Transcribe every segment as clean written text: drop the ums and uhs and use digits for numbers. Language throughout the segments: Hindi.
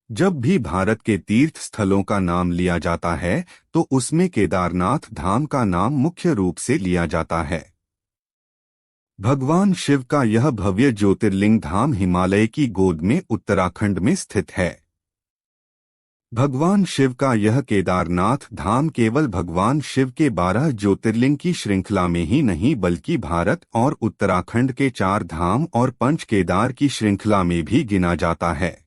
जब भी भारत के तीर्थ स्थलों का नाम लिया जाता है तो उसमें केदारनाथ धाम का नाम मुख्य रूप से लिया जाता है। भगवान शिव का यह भव्य ज्योतिर्लिंग धाम हिमालय की गोद में उत्तराखंड में स्थित है। भगवान शिव का यह केदारनाथ धाम केवल भगवान शिव के 12 ज्योतिर्लिंग की श्रृंखला में ही नहीं बल्कि भारत और उत्तराखंड के 4 धाम और पंच केदार की श्रृंखला में भी गिना जाता है।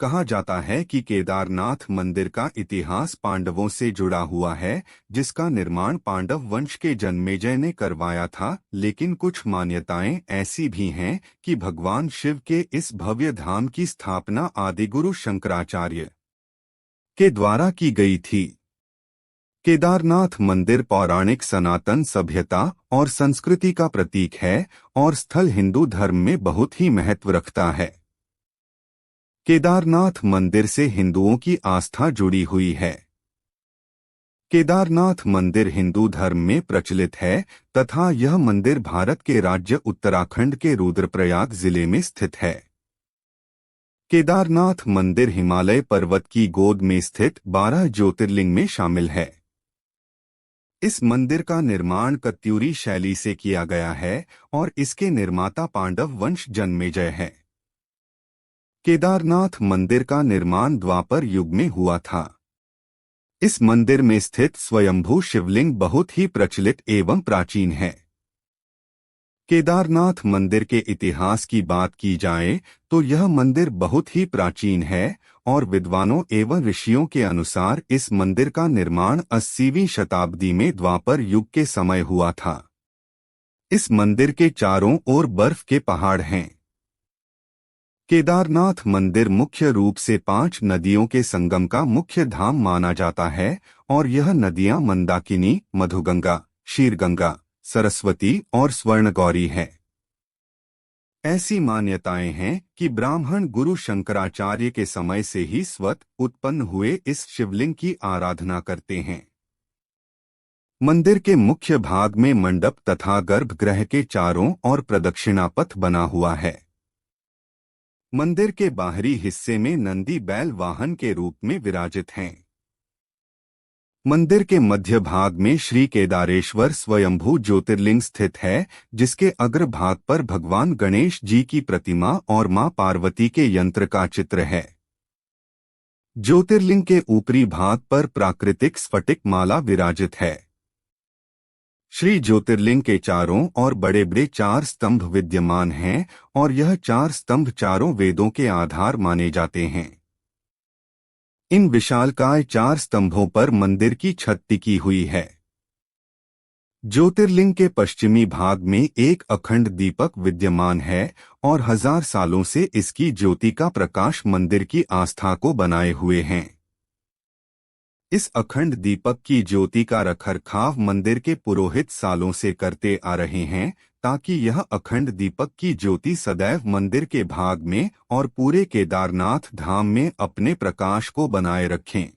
कहा जाता है कि केदारनाथ मंदिर का इतिहास पांडवों से जुड़ा हुआ है, जिसका निर्माण पांडव वंश के जन्मेजय ने करवाया था, लेकिन कुछ मान्यताएं ऐसी भी हैं कि भगवान शिव के इस भव्य धाम की स्थापना आदिगुरु शंकराचार्य के द्वारा की गई थी। केदारनाथ मंदिर पौराणिक सनातन सभ्यता और संस्कृति का प्रतीक है और स्थल हिंदू धर्म में बहुत ही महत्व रखता है। केदारनाथ मंदिर से हिंदुओं की आस्था जुड़ी हुई है। केदारनाथ मंदिर हिंदू धर्म में प्रचलित है तथा यह मंदिर भारत के राज्य उत्तराखंड के रुद्रप्रयाग जिले में स्थित है। केदारनाथ मंदिर हिमालय पर्वत की गोद में स्थित 12 ज्योतिर्लिंग में शामिल है। इस मंदिर का निर्माण कत्यूरी शैली से किया गया है और इसके निर्माता पांडव वंश जन्मेजय है। केदारनाथ मंदिर का निर्माण द्वापर युग में हुआ था। इस मंदिर में स्थित स्वयंभू शिवलिंग बहुत ही प्रचलित एवं प्राचीन है। केदारनाथ मंदिर के इतिहास की बात की जाए तो यह मंदिर बहुत ही प्राचीन है और विद्वानों एवं ऋषियों के अनुसार इस मंदिर का निर्माण 80वीं शताब्दी में द्वापर युग के समय हुआ था। इस मंदिर के चारों ओर बर्फ के पहाड़ हैं। केदारनाथ मंदिर मुख्य रूप से 5 नदियों के संगम का मुख्य धाम माना जाता है और यह नदियां मंदाकिनी, मधुगंगा, शीरगंगा, सरस्वती और स्वर्णगौरी है। ऐसी मान्यताएं हैं कि ब्राह्मण गुरु शंकराचार्य के समय से ही स्वतः उत्पन्न हुए इस शिवलिंग की आराधना करते हैं। मंदिर के मुख्य भाग में मंडप तथा गर्भगृह के चारों ओर प्रदक्षिणा पथ बना हुआ है। मंदिर के बाहरी हिस्से में नंदी बैल वाहन के रूप में विराजित हैं। मंदिर के मध्य भाग में श्री केदारेश्वर स्वयंभू ज्योतिर्लिंग स्थित है, जिसके अग्रभाग पर भगवान गणेश जी की प्रतिमा और मां पार्वती के यंत्र का चित्र है। ज्योतिर्लिंग के ऊपरी भाग पर प्राकृतिक स्फटिक माला विराजित है। श्री ज्योतिर्लिंग के चारों ओर बड़े बड़े 4 स्तंभ विद्यमान हैं और यह 4 स्तंभ चारों वेदों के आधार माने जाते हैं। इन विशालकाय 4 स्तंभों पर मंदिर की छत टिकी हुई है। ज्योतिर्लिंग के पश्चिमी भाग में एक अखंड दीपक विद्यमान है और 1000 सालों से इसकी ज्योति का प्रकाश मंदिर की आस्था को बनाए हुए हैं। इस अखंड दीपक की ज्योति का रखरखाव मंदिर के पुरोहित सालों से करते आ रहे हैं ताकि यह अखंड दीपक की ज्योति सदैव मंदिर के भाग में और पूरे केदारनाथ धाम में अपने प्रकाश को बनाए रखें।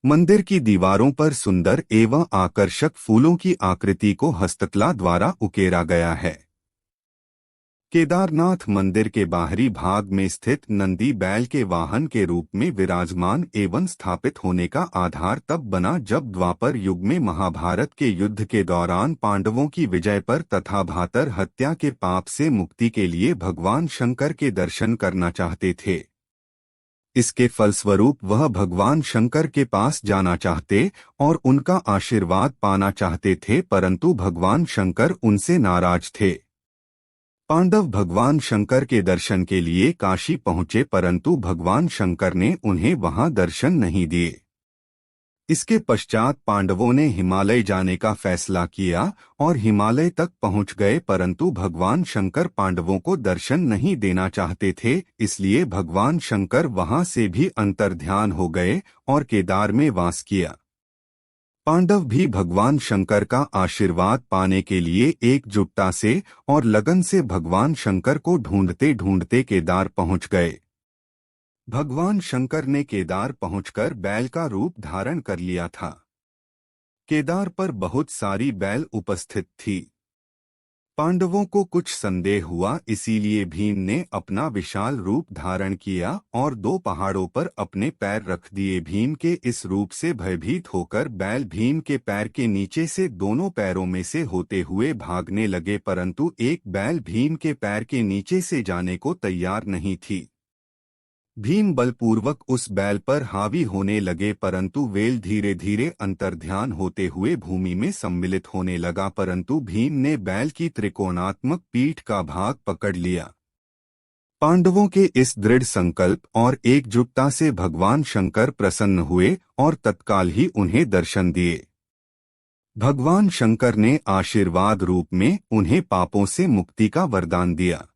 मंदिर की दीवारों पर सुंदर एवं आकर्षक फूलों की आकृति को हस्तकला द्वारा उकेरा गया है। केदारनाथ मंदिर के बाहरी भाग में स्थित नंदी बैल के वाहन के रूप में विराजमान एवं स्थापित होने का आधार तब बना जब द्वापर युग में महाभारत के युद्ध के दौरान पांडवों की विजय पर तथा भातर हत्या के पाप से मुक्ति के लिए भगवान शंकर के दर्शन करना चाहते थे। इसके फलस्वरूप वह भगवान शंकर के पास जाना चाहते और उनका आशीर्वाद पाना चाहते थे, परंतु भगवान शंकर उनसे नाराज थे। पांडव भगवान शंकर के दर्शन के लिए काशी पहुंचे, परंतु भगवान शंकर ने उन्हें वहां दर्शन नहीं दिए। इसके पश्चात पांडवों ने हिमालय जाने का फैसला किया और हिमालय तक पहुंच गए, परंतु भगवान शंकर पांडवों को दर्शन नहीं देना चाहते थे, इसलिए भगवान शंकर वहां से भी अंतर्ध्यान हो गए और केदार में वास किया। पांडव भी भगवान शंकर का आशीर्वाद पाने के लिए एकजुटता से और लगन से भगवान शंकर को ढूंढते ढूंढते केदार पहुंच गए। भगवान शंकर ने केदार पहुंचकर बैल का रूप धारण कर लिया था। केदार पर बहुत सारी बैल उपस्थित थी। पांडवों को कुछ संदेह हुआ, इसीलिए भीम ने अपना विशाल रूप धारण किया और 2 पहाड़ों पर अपने पैर रख दिए। भीम के इस रूप से भयभीत होकर बैल भीम के पैर के नीचे से दोनों पैरों में से होते हुए भागने लगे, परंतु एक बैल भीम के पैर के नीचे से जाने को तैयार नहीं थी। भीम बलपूर्वक उस बैल पर हावी होने लगे, परंतु बैल धीरे धीरे अंतर्ध्यान होते हुए भूमि में सम्मिलित होने लगा, परंतु भीम ने बैल की त्रिकोणात्मक पीठ का भाग पकड़ लिया। पांडवों के इस दृढ़ संकल्प और एकजुटता से भगवान शंकर प्रसन्न हुए और तत्काल ही उन्हें दर्शन दिए। भगवान शंकर ने आशीर्वाद रूप में उन्हें पापों से मुक्ति का वरदान दिया।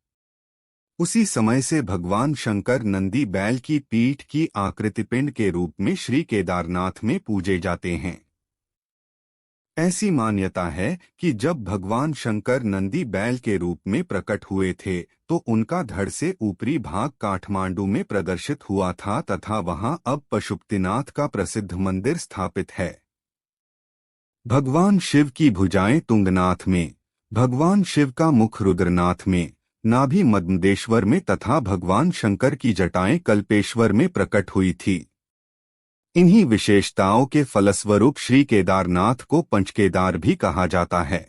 उसी समय से भगवान शंकर नंदी बैल की पीठ की आकृति पिंड के रूप में श्री केदारनाथ में पूजे जाते हैं। ऐसी मान्यता है कि जब भगवान शंकर नंदी बैल के रूप में प्रकट हुए थे तो उनका धड़ से ऊपरी भाग काठमांडू में प्रदर्शित हुआ था तथा वहां अब पशुपतिनाथ का प्रसिद्ध मंदिर स्थापित है। भगवान शिव की भुजाएं तुंगनाथ में, भगवान शिव का मुख रुद्रनाथ में, नाभि मद्मदेश्वर में तथा भगवान शंकर की जटाएं कल्पेश्वर में प्रकट हुई थी। इन्हीं विशेषताओं के फलस्वरूप श्री केदारनाथ को पंचकेदार भी कहा जाता है।